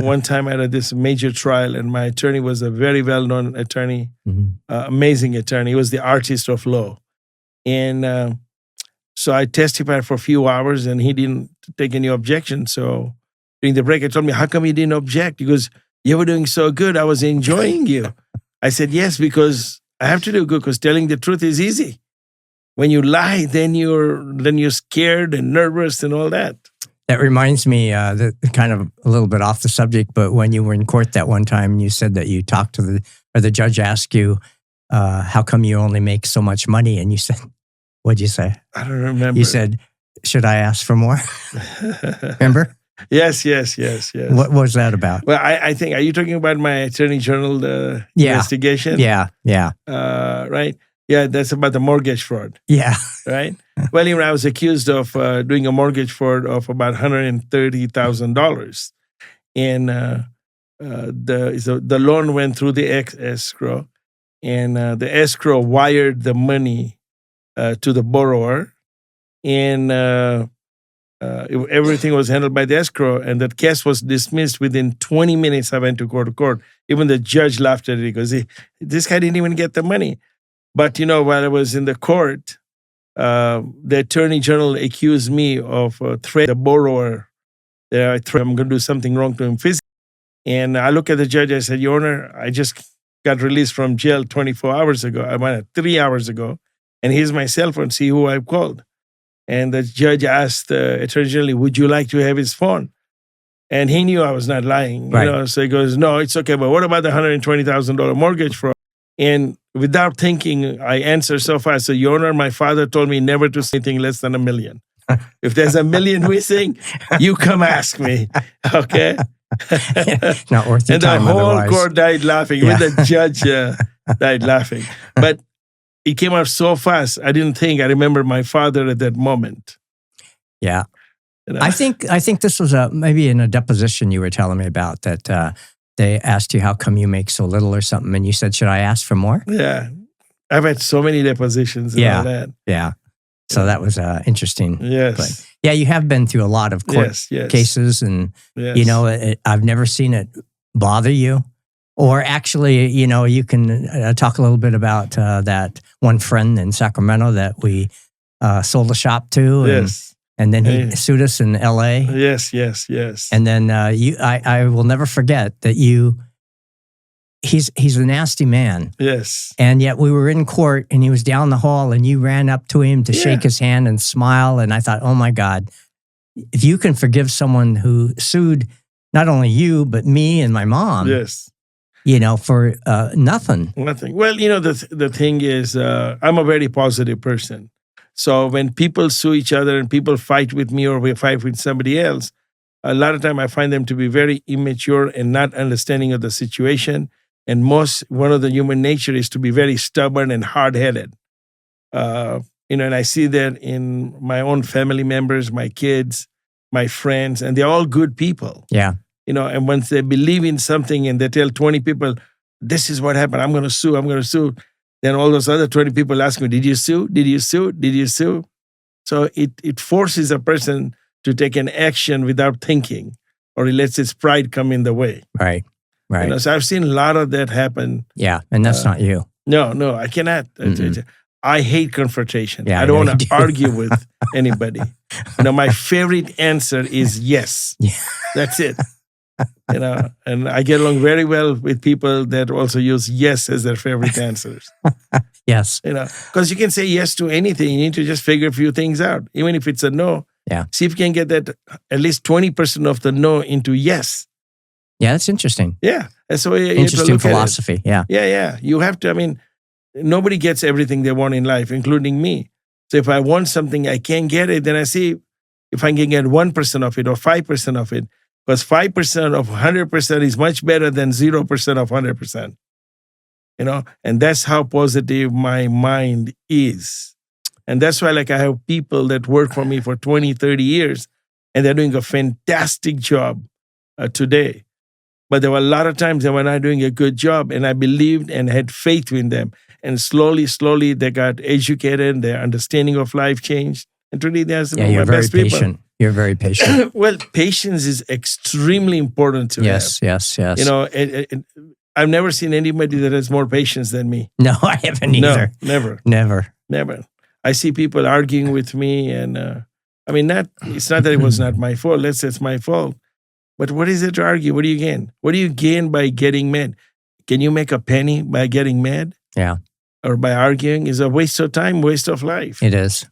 one time I had this major trial, and my attorney was a very well-known attorney, Mhm. amazing attorney. He was the artist of law. And so I testified for a few hours, and he didn't take any objection. So during the break, I told me, how come you didn't object? He goes, you were doing so good. I was enjoying you. I said, yes, because I have to do good, because telling the truth is easy. When you lie, then you're scared and nervous and all that. That reminds me, kind of a little bit off the subject, but when you were in court that one time, you said that you talked to the judge asked you, how come you only make so much money? And you said, what'd you say? I don't remember. You said, should I ask for more? Remember? Yes. What was that about? Well, I think, are you talking about my Attorney General investigation? Yeah. Right? Yeah, that's about the mortgage fraud. Yeah. Right? Well, I was accused of doing a mortgage fraud of about $130,000. And the loan went through the escrow, and the escrow wired the money to the borrower, and everything was handled by the escrow, and that case was dismissed within 20 minutes. I went to court. Even the judge laughed at it because this guy didn't even get the money. But, while I was in the court, the Attorney General accused me of threatening the borrower. I'm going to do something wrong to him physically. And I looked at the judge. I said, Your Honor, I just got released from jail 24 hours ago. I went 3 hours ago. And here's my cell phone. See who I've called. And the judge asked the Attorney General, would you like to have his phone? And he knew I was not lying. Right. So he goes, no, it's okay. But what about the $120,000 mortgage fraud? And without thinking, I answered so fast. So, Your Honor, my father told me never to say anything less than $1 million. If there's $1 million missing, you come ask me. Okay? Not worth your and time the whole otherwise. court died laughing. Yeah. Even the judge died laughing. But it came out so fast. I didn't think. I remember my father at that moment. Yeah. I think this was maybe in a deposition you were telling me about that they asked you how come you make so little or something, and you said, should I ask for more? Yeah. I've had so many depositions and all that. Yeah. So that was interesting. Yes. But yeah, you have been through a lot of court cases, and I've never seen it bother you. Or actually, you can talk a little bit about that one friend in Sacramento that we sold a shop to. And then he sued us in L.A. Yes. And then I will never forget that he's a nasty man. Yes. And yet we were in court, and he was down the hall, and you ran up to him to shake his hand and smile. And I thought, oh my God, if you can forgive someone who sued not only you, but me and my mom. Yes. For nothing. Nothing. Well, the thing is, I'm a very positive person. So when people sue each other and people fight with me or we fight with somebody else, a lot of time I find them to be very immature and not understanding of the situation. And one of the human nature is to be very stubborn and hard-headed. And I see that in my own family members, my kids, my friends, and they're all good people. Yeah. And once they believe in something and they tell 20 people, this is what happened, I'm going to sue. Then all those other 20 people ask me, did you sue? Did you sue? Did you sue? So it forces a person to take an action without thinking, or it lets his pride come in the way. Right. So I've seen a lot of that happen. Yeah, and that's not you. No, I cannot. I hate confrontation. Yeah, I don't want to argue with anybody. My favorite answer is yes. Yeah. That's it. And I get along very well with people that also use yes as their favorite answers. Yes. Because you can say yes to anything. You need to just figure a few things out. Even if it's a no, see if you can get that at least 20% of the no into yes. Yeah, that's interesting. Yeah. That's the way interesting philosophy. Yeah. Yeah. You have to, nobody gets everything they want in life, including me. So if I want something, I can't get it, then I see if I can get 1% of it or 5% of it. Because 5% of 100% is much better than 0% of 100%. And that's how positive my mind is. And that's why I have people that work for me for 20, 30 years, and they're doing a fantastic job today. But there were a lot of times they were not doing a good job, and I believed and had faith in them. And slowly, they got educated, their understanding of life changed. And truly, they're some of you're my very best people. patient. You're very patient. Well, patience is extremely important to have. Yes. You know, I've never seen anybody that has more patience than me. No, I haven't either. No, never. I see people arguing with me, and I mean, it's not that it was not my fault. Let's say it's my fault. But what is it to argue? What do you gain? What do you gain by getting mad? Can you make a penny by getting mad? Yeah. Or by arguing? Is a waste of time, waste of life. It is.